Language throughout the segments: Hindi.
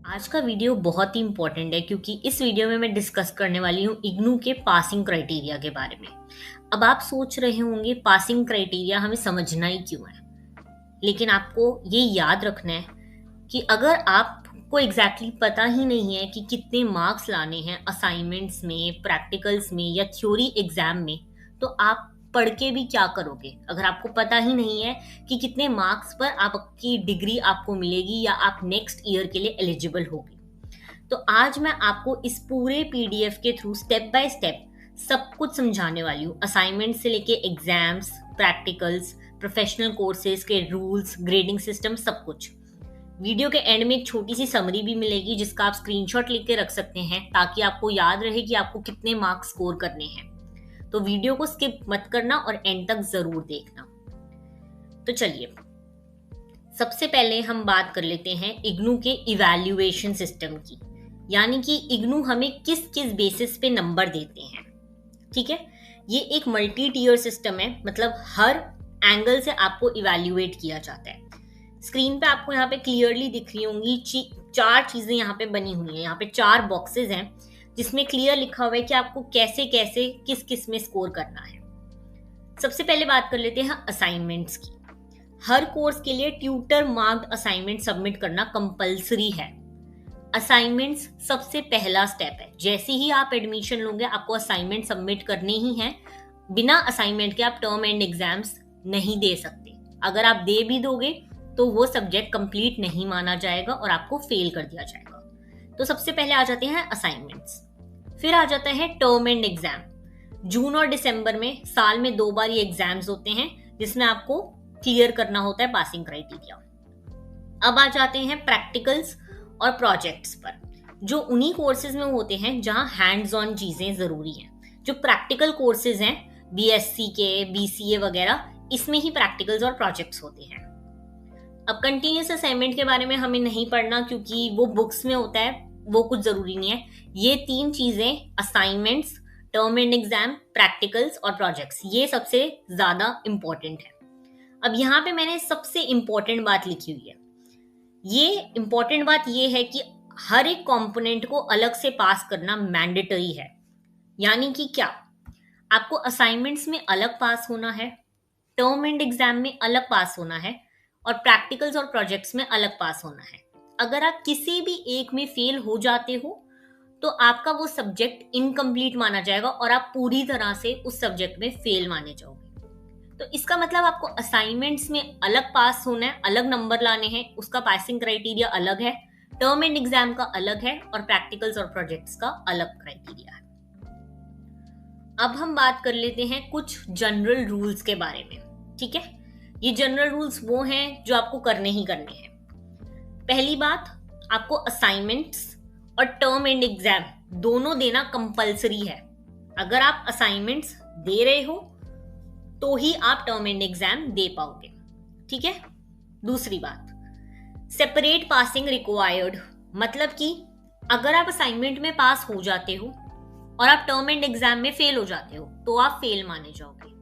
आज का वीडियो बहुत ही इंपॉर्टेंट है क्योंकि इस वीडियो में मैं डिस्कस करने वाली हूँ इग्नू के पासिंग क्राइटेरिया के बारे में। अब आप सोच रहे होंगे पासिंग क्राइटेरिया हमें समझना ही क्यों है, लेकिन आपको ये याद रखना है कि अगर आपको एग्जैक्टली पता ही नहीं है कि कितने मार्क्स लाने हैं असाइनमेंट्स में, प्रैक्टिकल्स में या थ्योरी एग्जाम में, तो आप पढ़ के भी क्या करोगे। अगर आपको पता ही नहीं है कि कितने मार्क्स पर आपकी डिग्री आपको मिलेगी या आप नेक्स्ट ईयर के लिए एलिजिबल होगी, तो आज मैं आपको इस पूरे पीडीएफ के थ्रू स्टेप बाय स्टेप सब कुछ समझाने वाली हूँ। असाइनमेंट से लेके एग्जाम्स, प्रैक्टिकल्स, प्रोफेशनल कोर्सेज के रूल्स, ग्रेडिंग सिस्टम, सब कुछ। वीडियो के एंड में एक छोटी सी समरी भी मिलेगी जिसका आप स्क्रीनशॉट लेके रख सकते हैं ताकि आपको याद रहे कि आपको कितने मार्क्स स्कोर करने हैं। तो वीडियो को स्किप मत करना और एंड तक जरूर देखना। तो चलिए, सबसे पहले हम बात कर लेते हैं इग्नू के इवैल्यूएशन सिस्टम की, यानी कि इग्नू हमें किस किस बेसिस पे नंबर देते हैं। ठीक है, ये एक मल्टी टीयर सिस्टम है, मतलब हर एंगल से आपको इवैल्यूएट किया जाता है। स्क्रीन पे आपको यहाँ पे क्लियरली दिख रही होंगी चार चीजें यहाँ पे बनी हुई हैं। यहाँ पे 4 बॉक्सेस हैं जिसमें क्लियर लिखा हुआ है कि आपको कैसे कैसे किस किस में स्कोर करना है। सबसे पहले बात कर लेते हैं असाइनमेंट्स की। हर कोर्स के लिए ट्यूटर मार्क्ड असाइनमेंट सबमिट करना कंपलसरी है। असाइनमेंट्स सबसे पहला स्टेप है। जैसे ही आप एडमिशन लोगे आपको असाइनमेंट सबमिट करने ही हैं। बिना असाइनमेंट के आप टर्म एंड एग्जाम्स नहीं दे सकते। अगर आप दे भी दोगे तो वो सब्जेक्ट कंप्लीट नहीं माना जाएगा और आपको फेल कर दिया जाएगा। तो सबसे पहले आ जाते हैं असाइनमेंट्स। फिर आ जाता है टर्म एंड एग्जाम। जून और दिसंबर में साल में 2 बार ये एग्जाम्स होते हैं जिसमें आपको क्लियर करना होता है पासिंग क्राइटेरिया। अब आ जाते हैं प्रैक्टिकल्स और प्रोजेक्ट्स पर, जो उन्हीं कोर्सेज में होते हैं जहां हैंड्स ऑन चीजें जरूरी हैं। जो प्रैक्टिकल कोर्सेज हैं बीएससी के, बीसीए वगैरह, इसमें ही प्रैक्टिकल्स और प्रोजेक्ट्स होते हैं। अब कंटिन्यूस असाइनमेंट के बारे में हमें नहीं पढ़ना क्योंकि वो बुक्स में होता है, वो कुछ जरूरी नहीं है। ये 3 चीजें, assignments, term and exam, practicals और प्रोजेक्ट्स, ये सबसे ज्यादा इंपॉर्टेंट है। अब यहाँ पे मैंने सबसे इंपॉर्टेंट बात लिखी हुई है। ये इंपॉर्टेंट बात ये है कि हर एक कंपोनेंट को अलग से पास करना मैंडेटरी है। यानी कि क्या, आपको असाइनमेंट्स में अलग पास होना है, टर्म एंड एग्जाम में अलग पास होना है और प्रैक्टिकल्स और प्रोजेक्ट्स में अलग पास होना है। अगर आप किसी भी एक में फेल हो जाते हो तो आपका वो सब्जेक्ट इनकम्प्लीट माना जाएगा और आप पूरी तरह से उस सब्जेक्ट में फेल माने जाओगे। तो इसका मतलब आपको असाइनमेंट्स में अलग पास होना है, अलग नंबर लाने हैं, उसका पासिंग क्राइटेरिया अलग है, टर्म एंड एग्जाम का अलग है और प्रैक्टिकल्स और प्रोजेक्ट्स का अलग क्राइटेरिया है। अब हम बात कर लेते हैं कुछ जनरल रूल्स के बारे में। ठीक है, ये जनरल रूल्स वो हैं जो आपको करने ही करने हैं। पहली बात, आपको असाइनमेंट्स और टर्म एंड एग्जाम दोनों देना कंपलसरी है। अगर आप असाइनमेंट्स दे रहे हो तो ही आप टर्म एंड एग्जाम दे पाओगे। ठीक है। दूसरी बात, सेपरेट पासिंग रिक्वायर्ड, मतलब कि अगर आप असाइनमेंट में पास हो जाते हो और आप टर्म एंड एग्जाम में फेल हो जाते हो तो आप फेल माने जाओगे।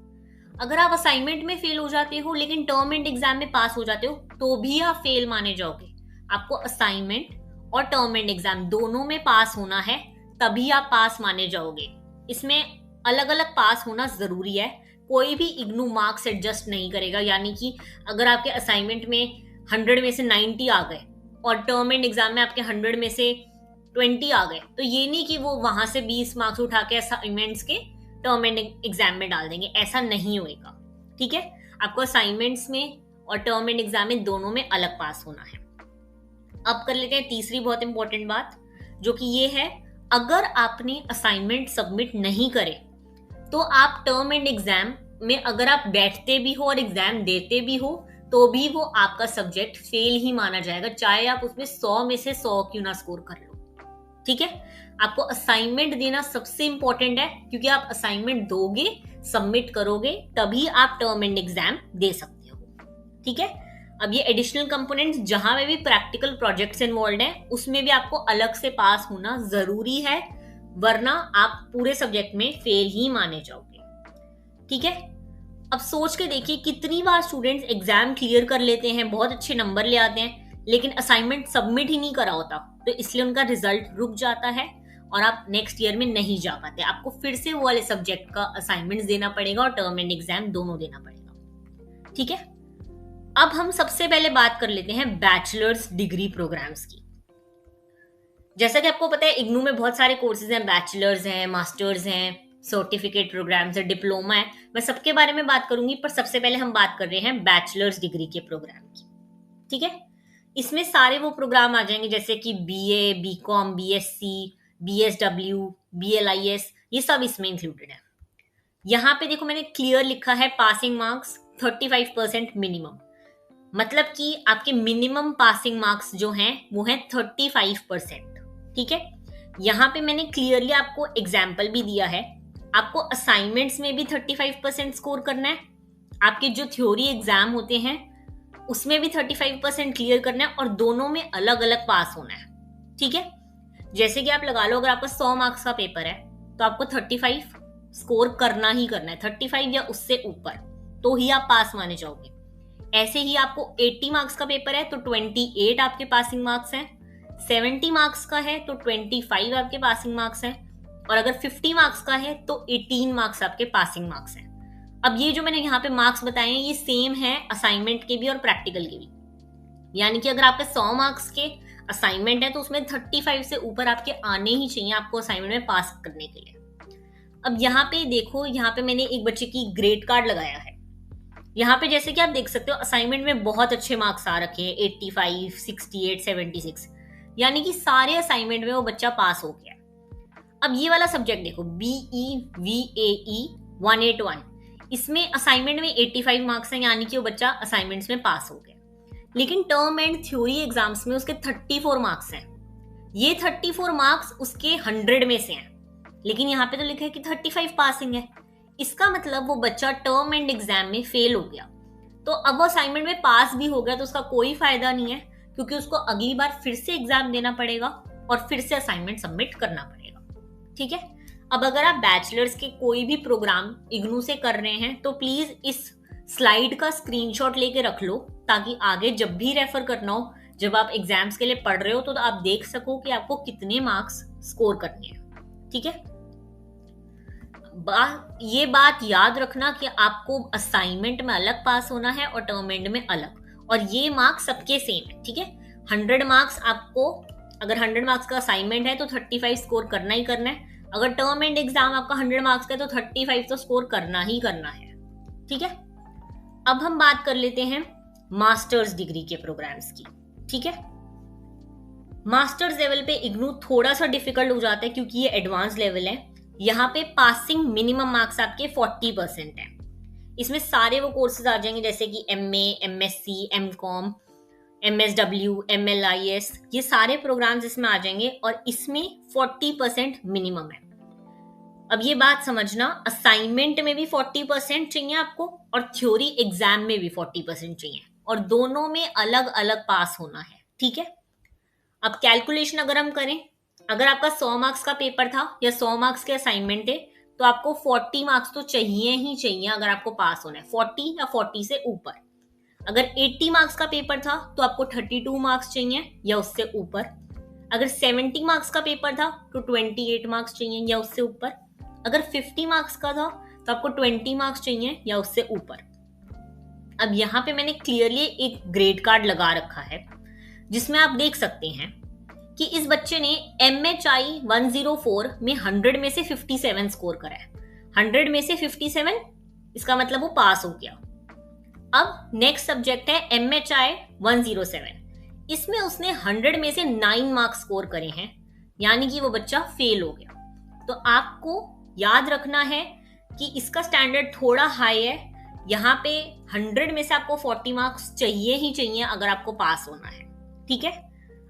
अगर आप असाइनमेंट में फेल हो जाते हो लेकिन टर्म एंड एग्जाम में पास हो जाते हो तो भी आप फेल माने जाओगे। आपको असाइनमेंट और टर्म एंड एग्जाम दोनों में पास होना है, तभी आप पास माने जाओगे। इसमें अलग अलग पास होना जरूरी है। कोई भी इग्नू मार्क्स एडजस्ट नहीं करेगा। यानी कि अगर आपके असाइनमेंट में 100 में से 90 आ गए और टर्म एंड एग्जाम में आपके 100 में से 20 आ गए, तो ये नहीं कि वो वहां से 20 मार्क्स उठा के असाइनमेंट्स के टर्म एंड एग्जाम में डाल देंगे। ऐसा नहीं होएगा। ठीक है, आपको असाइनमेंट्स में और टर्म एंड एग्जाम में दोनों में अलग पास होना है। अब कर लेते हैं तीसरी बहुत इंपॉर्टेंट बात, जो कि ये है, अगर आपने असाइनमेंट सबमिट नहीं करे तो आप टर्म एंड एग्जाम में अगर आप बैठते भी हो और एग्जाम देते भी हो तो भी वो आपका सब्जेक्ट फेल ही माना जाएगा, चाहे आप उसमें 100 में से 100 क्यों ना स्कोर कर लो। ठीक है, आपको असाइनमेंट देना सबसे इंपॉर्टेंट है क्योंकि आप असाइनमेंट दोगे, सबमिट करोगे, तभी आप टर्म एंड एग्जाम दे सकते हो। ठीक है। अब ये एडिशनल कंपोनेंट्स जहां में भी प्रैक्टिकल प्रोजेक्ट्स इन्वॉल्व हैं उसमें भी आपको अलग से पास होना जरूरी है, वरना आप पूरे सब्जेक्ट में फेल ही माने जाओगे। ठीक है। अब सोच के देखिए कितनी बार स्टूडेंट्स एग्जाम क्लियर कर लेते हैं, बहुत अच्छे नंबर ले आते हैं, लेकिन असाइनमेंट सबमिट ही नहीं करा होता तो इसलिए उनका रिजल्ट रुक जाता है और आप नेक्स्ट ईयर में नहीं जा पाते। आपको फिर से वो वाले सब्जेक्ट का असाइनमेंट्स देना पड़ेगा और टर्म एंड एग्जाम दोनों देना पड़ेगा। ठीक है, अब हम सबसे पहले बात कर लेते हैं बैचलर्स डिग्री प्रोग्राम्स की। जैसा कि आपको पता है इग्नू में बहुत सारे कोर्सेज हैं, बैचलर्स हैं, मास्टर्स हैं, सर्टिफिकेट प्रोग्राम्स है, डिप्लोमा है। मैं सबके बारे में बात करूंगी, पर सबसे पहले हम बात कर रहे हैं बैचलर्स डिग्री के प्रोग्राम की। ठीक है, इसमें सारे वो प्रोग्राम आ जाएंगे जैसे कि BA, BCom, BSc, BSW, BLIS, ये सब इसमें इंक्लूडेड है। यहाँ पे देखो मैंने क्लियर लिखा है पासिंग मार्क्स 35% मिनिमम, मतलब कि आपके मिनिमम पासिंग मार्क्स जो हैं वो हैं 35%। ठीक है, यहाँ पे मैंने क्लियरली आपको एग्जाम्पल भी दिया है। आपको असाइनमेंट्स में भी 35% स्कोर करना है, आपके जो थ्योरी एग्जाम होते हैं उसमें भी 35% क्लियर करना है, और दोनों में अलग अलग पास होना है। ठीक है, जैसे कि आप लगा लो अगर आपका 100 मार्क्स का पेपर है तो आपको 35 स्कोर करना ही करना है, 35 या उससे ऊपर, तो ही आप पास माने जाओगे। ऐसे ही आपको 80 मार्क्स का पेपर है तो 28 आपके पासिंग मार्क्स हैं, 70 मार्क्स का है तो 25 आपके पासिंग मार्क्स हैं, और अगर 50 मार्क्स का है तो 18 मार्क्स आपके पासिंग मार्क्स हैं। अब ये जो मैंने यहाँ पे मार्क्स बताए हैं ये सेम है असाइनमेंट के भी और प्रैक्टिकल के भी, यानी कि अगर आपके 100 मार्क्स के असाइनमेंट है तो उसमें 35 से ऊपर आपके आने ही चाहिए आपको असाइनमेंट में पास करने के लिए। अब यहाँ पे देखो, यहाँ पे मैंने एक बच्चे की ग्रेड कार्ड लगाया है। यहाँ पे जैसे कि आप देख सकते हो असाइनमेंट में बहुत अच्छे मार्क्स आ रखे हैं, 85, 68, 76, यानी कि सारे असाइनमेंट में वो बच्चा पास हो गया। अब ये वाला सब्जेक्ट देखो BEVAE 181, इसमें असाइनमेंट में 85 मार्क्स हैं, यानी कि वो बच्चा असाइनमेंट्स में पास हो गया। लेकिन टर्म एंड थ्योरी एग्जाम्स में उसके 34 मार्क्स हैं। ये 34 मार्क्स उसके 100 में से हैं, लेकिन यहाँ पे तो लिखा है कि 35 पासिंग है। इसका मतलब वो बच्चा टर्म एंड एग्जाम में फेल हो गया, तो अब वो असाइनमेंट में पास भी हो गया तो उसका कोई फायदा नहीं है, क्योंकि उसको अगली बार फिर से एग्जाम देना पड़ेगा और फिर से असाइनमेंट सबमिट करना पड़ेगा। ठीक है, अब अगर आप बैचलर्स के कोई भी प्रोग्राम इग्नू से कर रहे हैं तो प्लीज इस स्लाइड का स्क्रीनशॉट लेके रख लो, ताकि आगे जब भी रेफर करना हो, जब आप एग्जाम्स के लिए पढ़ रहे हो तो आप देख सको कि आपको कितने मार्क्स स्कोर करने हैं। ठीक है, ये बात याद रखना कि आपको असाइनमेंट में अलग पास होना है और टर्म एंड में अलग, और ये मार्क्स सबके सेम है। ठीक है, 100 मार्क्स आपको, अगर 100 मार्क्स का असाइनमेंट है तो 35 स्कोर करना ही करना है। अगर टर्म एंड एग्जाम आपका 100 मार्क्स का है तो 35 तो स्कोर करना ही करना है। ठीक है, अब हम बात कर लेते हैं मास्टर्स डिग्री के प्रोग्राम्स की। ठीक है, मास्टर्स लेवल पे इग्नू थोड़ा सा डिफिकल्ट हो जाता है क्योंकि ये एडवांस लेवल है। यहाँ पे पासिंग मिनिमम मार्क्स आपके 40% है। इसमें सारे वो कोर्सेज आ जाएंगे जैसे कि MA, MSc, MCom, MSW, MLIS, ये सारे प्रोग्राम्स इसमें आ जाएंगे और इसमें 40% मिनिमम है। अब ये बात समझना, असाइनमेंट में भी 40% चाहिए आपको और थ्योरी एग्जाम में भी 40% चाहिए, और दोनों में अलग अलग पास होना है। ठीक है, अब कैलकुलेशन अगर हम करें, अगर आपका 100 मार्क्स का पेपर था या 100 मार्क्स के असाइनमेंट थे तो आपको 40 मार्क्स तो चाहिए ही चाहिए अगर आपको पास होना है, 40 या 40 से ऊपर। अगर 80 मार्क्स का पेपर था तो आपको 32 मार्क्स चाहिए या उससे ऊपर। अगर 70 मार्क्स का पेपर था तो 28 मार्क्स चाहिए या उससे ऊपर। अगर 50 मार्क्स का था तो आपको 20 मार्क्स चाहिए या उससे ऊपर। अब यहाँ पे मैंने क्लियरली एक ग्रेड कार्ड लगा रखा है जिसमें आप देख सकते हैं कि इस बच्चे ने MHI 104 में 100 में से 57 स्कोर करा है। 100 में से 57, इसका मतलब वो पास हो गया। अब नेक्स्ट सब्जेक्ट है MHI 107, इसमें उसने 100 में से 9 मार्क्स स्कोर करे हैं, यानी कि वो बच्चा फेल हो गया। तो आपको याद रखना है कि इसका स्टैंडर्ड थोड़ा हाई है। यहाँ पे 100 में से आपको 40 मार्क्स चाहिए ही चाहिए अगर आपको पास होना है। ठीक है,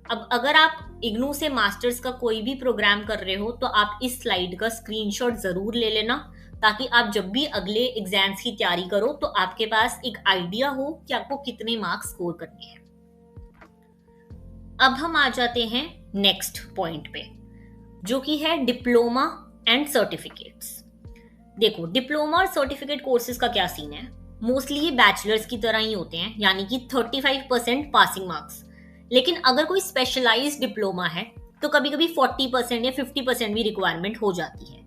अब अगर आप इग्नू से मास्टर्स का कोई भी प्रोग्राम कर रहे हो तो आप इस स्लाइड का स्क्रीनशॉट जरूर ले लेना, ताकि आप जब भी अगले एग्जाम्स की तैयारी करो तो आपके पास एक आइडिया हो कि आपको कितने मार्क्स स्कोर करने हैं। अब हम आ जाते हैं नेक्स्ट पॉइंट पे, जो कि है डिप्लोमा एंड सर्टिफिकेट्स। देखो, डिप्लोमा और सर्टिफिकेट कोर्सेज का क्या सीन है, मोस्टली ये बैचलर्स की तरह ही होते हैं, यानी कि 35% पासिंग मार्क्स। लेकिन अगर कोई स्पेशलाइज्ड डिप्लोमा है तो कभी कभी 40% या 50% भी रिक्वायरमेंट हो जाती है,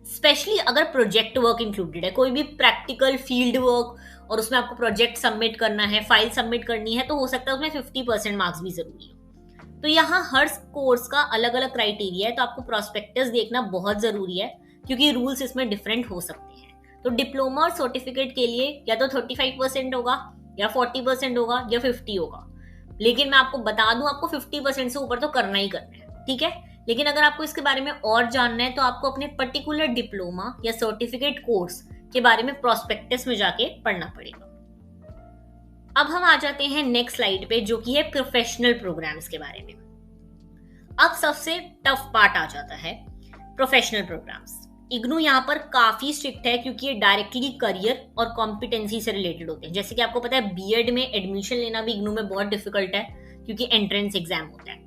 स्पेशली अगर प्रोजेक्ट वर्क इंक्लूडेड है, कोई भी प्रैक्टिकल फील्ड वर्क और उसमें आपको प्रोजेक्ट सबमिट करना है, फाइल सबमिट करनी है, तो हो सकता है उसमें 50% मार्क्स भी जरूरी हो। तो यहाँ हर कोर्स का अलग अलग क्राइटेरिया है, तो आपको प्रोस्पेक्टस देखना बहुत जरूरी है क्योंकि रूल्स इसमें डिफरेंट हो सकते हैं। तो डिप्लोमा और सर्टिफिकेट के लिए या तो 35% होगा या 40% होगा या 50 होगा, लेकिन मैं आपको बता दूं आपको 50% से ऊपर तो करना ही करना है, ठीक है। लेकिन अगर आपको इसके बारे में और जानना है तो आपको अपने पर्टिकुलर डिप्लोमा या सर्टिफिकेट कोर्स के बारे में प्रोस्पेक्टस में जाके पढ़ना पड़ेगा। अब हम आ जाते हैं नेक्स्ट स्लाइड पे, जो कि है प्रोफेशनल प्रोग्राम्स के बारे में। अब सबसे टफ पार्ट आ जाता है प्रोफेशनल प्रोग्राम्स। इग्नू यहाँ पर काफी स्ट्रिक्ट है क्योंकि ये डायरेक्टली करियर और कॉम्पिटेंसी से रिलेटेड होते हैं। जैसे कि आपको पता है बीएड में एडमिशन लेना भी इग्नू में बहुत डिफिकल्ट है क्योंकि एंट्रेंस एग्जाम होता है।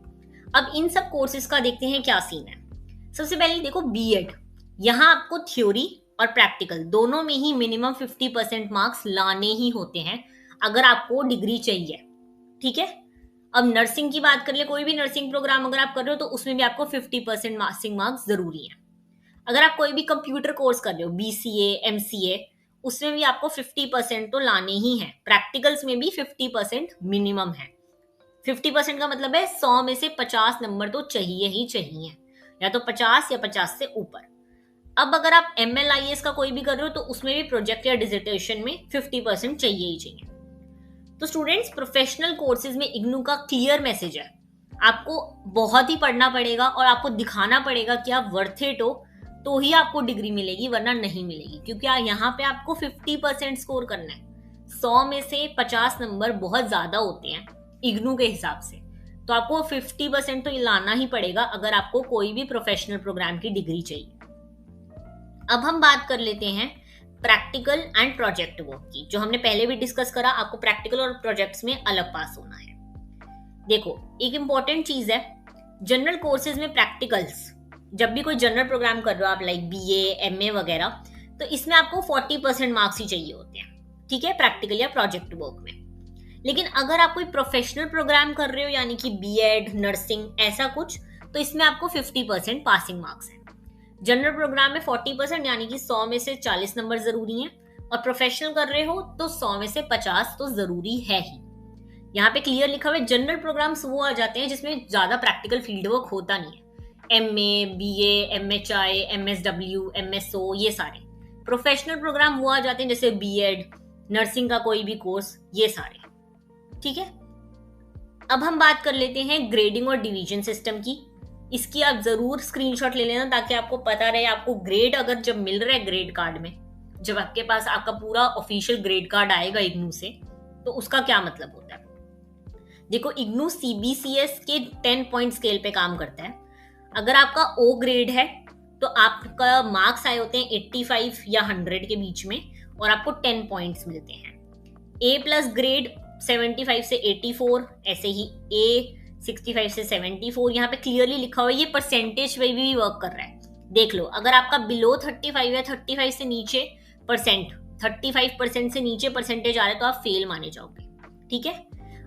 अब इन सब कोर्सेज का देखते हैं क्या सीन है। सबसे पहले देखो बीएड, यहाँ आपको थ्योरी और प्रैक्टिकल दोनों में ही मिनिमम 50% मार्क्स लाने ही होते हैं अगर आपको डिग्री चाहिए, ठीक है। अब नर्सिंग की बात कर ले, कोई भी नर्सिंग प्रोग्राम अगर आप कर रहे हो तो उसमें भी आपको 50% पासिंग मार्क्स जरूरी है। अगर आप कोई भी कंप्यूटर कोर्स कर रहे हो, बीसीए, एमसीए, उसमें भी आपको 50% तो लाने ही है। प्रैक्टिकल्स में भी 50% मिनिमम है। 50% का मतलब है 100 में से 50 नंबर तो चाहिए ही चाहिए, या तो 50 या 50 से ऊपर। अब अगर आप MLIS का कोई भी कर रहे हो तो उसमें भी प्रोजेक्ट या डिसर्टेशन में 50% चाहिए ही चाहिए। तो स्टूडेंट्स, प्रोफेशनल कोर्सेज में इग्नू का क्लियर मैसेज है, आपको बहुत ही पढ़ना पड़ेगा और आपको दिखाना पड़ेगा कि आप वर्थ इट हो, तो ही आपको डिग्री मिलेगी, वरना नहीं मिलेगी। क्योंकि यहाँ पे आपको 50% स्कोर करना है। 100 में से 50 नंबर बहुत ज्यादा होते हैं इग्नू के हिसाब से, तो आपको 50% तो लाना ही पड़ेगा अगर आपको कोई भी प्रोफेशनल प्रोग्राम की डिग्री चाहिए। अब हम बात कर लेते हैं प्रैक्टिकल एंड प्रोजेक्ट वर्क की, जो हमने पहले भी डिस्कस करा। आपको प्रैक्टिकल और प्रोजेक्ट्स में अलग पास होना है। देखो, एक इंपॉर्टेंट चीज है, जनरल कोर्सेज में प्रैक्टिकल्स, जब भी कोई जनरल प्रोग्राम कर रहे हो आप, लाइक BA, MA वगैरह, तो इसमें आपको 40% मार्क्स ही चाहिए होते हैं, ठीक है, प्रैक्टिकल या प्रोजेक्ट वर्क में। लेकिन अगर आप कोई प्रोफेशनल प्रोग्राम कर रहे हो, यानी कि बीएड, नर्सिंग, ऐसा कुछ, तो इसमें आपको 50% पासिंग मार्क्स है। जनरल प्रोग्राम में 40% यानी कि 100 में से 40 नंबर जरूरी हैं, और प्रोफेशनल कर रहे हो तो 100 में से 50 तो जरूरी है ही। यहाँ पे क्लियर लिखा हुआ है, जनरल प्रोग्राम्स वो आ जाते हैं जिसमें ज्यादा प्रैक्टिकल फील्ड वर्क होता नहीं है। MA, BA, MHI, MSW, MSO, ये सारे। प्रोफेशनल प्रोग्राम वो आ जाते हैं जैसे बीएड, नर्सिंग का कोई भी कोर्स, ये सारे, ठीक है। अब हम बात कर लेते हैं ग्रेडिंग और डिवीजन सिस्टम की। इसकी आप जरूर स्क्रीनशॉट ले लेना ताकि आपको पता रहे आपको ग्रेड अगर जब मिल रहा है ग्रेड कार्ड में, जब आपके पास आपका पूरा ऑफिशियल ग्रेड कार्ड आएगा इग्नू से, तो उसका क्या मतलब होता है। देखो, इग्नू CBCS के 10 पॉइंट स्केल पे काम करता है। अगर आपका O ग्रेड है तो आपका मार्क्स आए होते हैं 85 या 100 के बीच में, और आपको 10 पॉइंट्स मिलते हैं। A+ ग्रेड 75 से 84, ऐसे ही A 65 से 74। यहाँ पे क्लियरली लिखा हुआ है, ये परसेंटेज पे भी वर्क कर रहा है। देख लो, अगर आपका बिलो 35 या 35 से नीचे 35% से नीचे परसेंटेज आ रहा है तो आप फेल माने जाओगे, ठीक है।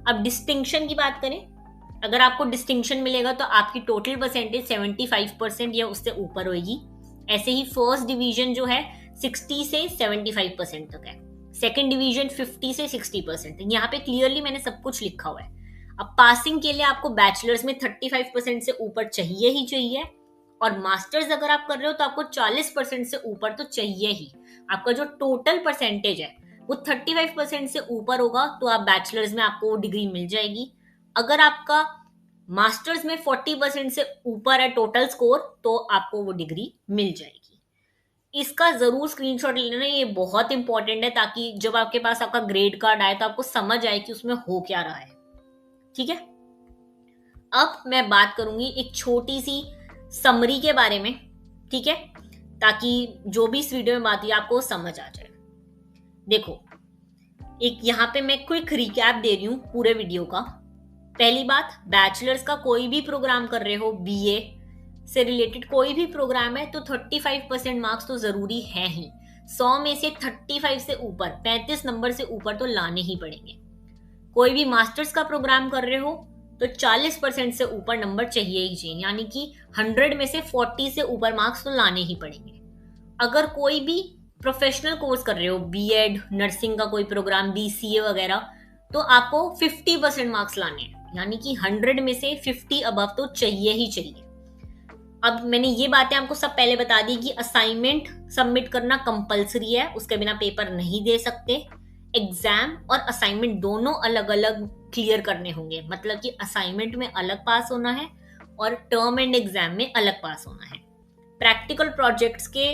अब डिस्टिंक्शन की बात करें, अगर आपको डिस्टिंक्शन मिलेगा तो आपकी टोटल परसेंटेज 75% या उससे ऊपर होगी। ऐसे ही फर्स्ट डिवीजन जो है 60 से 75% तक है, सेकंड डिवीजन 50 से 60%। यहाँ पे क्लियरली मैंने सब कुछ लिखा हुआ है। अब पासिंग के लिए आपको बैचलर्स में 35% से ऊपर चाहिए ही चाहिए, और मास्टर्स अगर आप कर रहे हो तो आपको 40% से ऊपर तो चाहिए ही। आपका जो टोटल परसेंटेज है वो 35% से ऊपर होगा तो आप बैचलर्स में आपको वो डिग्री मिल जाएगी। अगर आपका मास्टर्स में 40% से ऊपर है टोटल स्कोर तो आपको वो डिग्री मिल जाएगी। इसका जरूर स्क्रीनशॉट ले लेना, ये बहुत इंपॉर्टेंट है, ताकि जब आपके पास आपका ग्रेड कार्ड आए तो आपको समझ आए कि उसमें हो क्या रहा है, ठीक है। अब मैं बात करूंगी एक छोटी सी समरी के बारे में, ठीक है, ताकि जो भी इस वीडियो में बात हुई आपको समझ आ जाए। देखो, एक यहाँ पे मैं क्विक रिकैप दे रही हूँ पूरे वीडियो का। पहली बात, बैचलर्स का कोई भी प्रोग्राम कर रहे हो, BA से रिलेटेड कोई भी प्रोग्राम है, तो 35% मार्क्स तो जरूरी है ही। 100 में से 35 से ऊपर, 35 नंबर से ऊपर तो लाने ही पड़ेंगे। कोई भी मास्टर्स का प्रोग्राम कर रहे हो तो 40% से ऊपर नंबर चाहिए ही चाहिए, यानी कि 100 में से 40 से ऊपर मार्क्स तो लाने ही पड़ेंगे। अगर कोई भी प्रोफेशनल कोर्स कर रहे हो, बीएड, नर्सिंग का कोई प्रोग्राम, बीसीए वगैरह, तो आपको 50% मार्क्स लाने हैं, यानी कि 100 में से 50 अबव तो चाहिए ही चाहिए। अब मैंने ये बातें आपको सब पहले बता दी कि असाइनमेंट सबमिट करना कंपलसरी है, उसके बिना पेपर नहीं दे सकते। एग्जाम और असाइनमेंट दोनों अलग अलग क्लियर करने होंगे, मतलब कि असाइनमेंट में अलग पास होना है और टर्म एंड एग्जाम में अलग पास होना है। प्रैक्टिकल प्रोजेक्ट्स के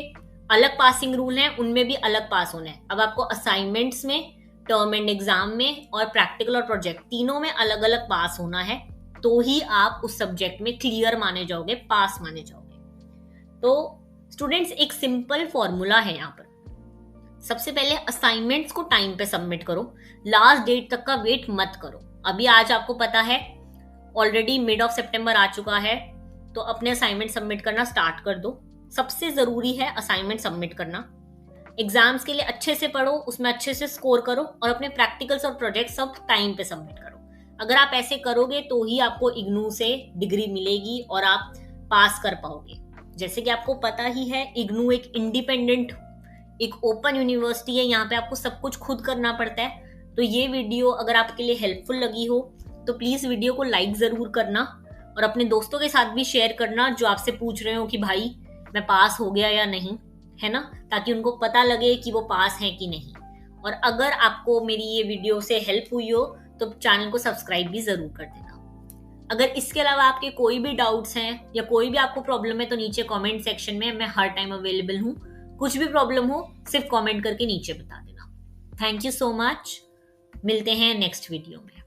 अलग पासिंग रूल हैं, उनमें भी अलग पास होना है। अब आपको असाइनमेंट्स में, टर्म एंड एग्जाम में और प्रैक्टिकल और प्रोजेक्ट तीनों में अलग अलग पास होना है, तो ही आप उस सब्जेक्ट में क्लियर माने जाओगे, पास माने जाओगे। तो स्टूडेंट्स, एक सिंपल फॉर्मूला है यहाँ पर। सबसे पहले असाइनमेंट्स को टाइम पे सबमिट करो, लास्ट डेट तक का वेट मत करो। अभी आज आपको पता है ऑलरेडी मिड ऑफ सितंबर आ चुका है, तो अपने असाइनमेंट सबमिट करना स्टार्ट कर दो। सबसे जरूरी है असाइनमेंट सबमिट करना। एग्जाम्स के लिए अच्छे से पढ़ो, उसमें अच्छे से स्कोर करो और अपने प्रैक्टिकल्स और प्रोजेक्ट सब टाइम पे सबमिट करो। अगर आप ऐसे करोगे तो ही आपको इग्नू से डिग्री मिलेगी और आप पास कर पाओगे। जैसे कि आपको पता ही है, इग्नू एक इंडिपेंडेंट, एक ओपन यूनिवर्सिटी है, यहाँ पे आपको सब कुछ खुद करना पड़ता है। तो ये वीडियो अगर आपके लिए हेल्पफुल लगी हो तो प्लीज वीडियो को लाइक जरूर करना और अपने दोस्तों के साथ भी शेयर करना जो आपसे पूछ रहे हो कि भाई मैं पास हो गया या नहीं, है ना, ताकि उनको पता लगे कि वो पास हैं कि नहीं। और अगर आपको मेरी ये वीडियो से हेल्प हुई हो तो चैनल को सब्सक्राइब भी जरूर कर देना। अगर इसके अलावा आपके कोई भी डाउट्स हैं या कोई भी आपको प्रॉब्लम है तो नीचे कमेंट सेक्शन में मैं हर टाइम अवेलेबल हूँ। कुछ भी प्रॉब्लम हो सिर्फ कमेंट करके नीचे बता देना। थैंक यू सो मच, मिलते हैं नेक्स्ट वीडियो में।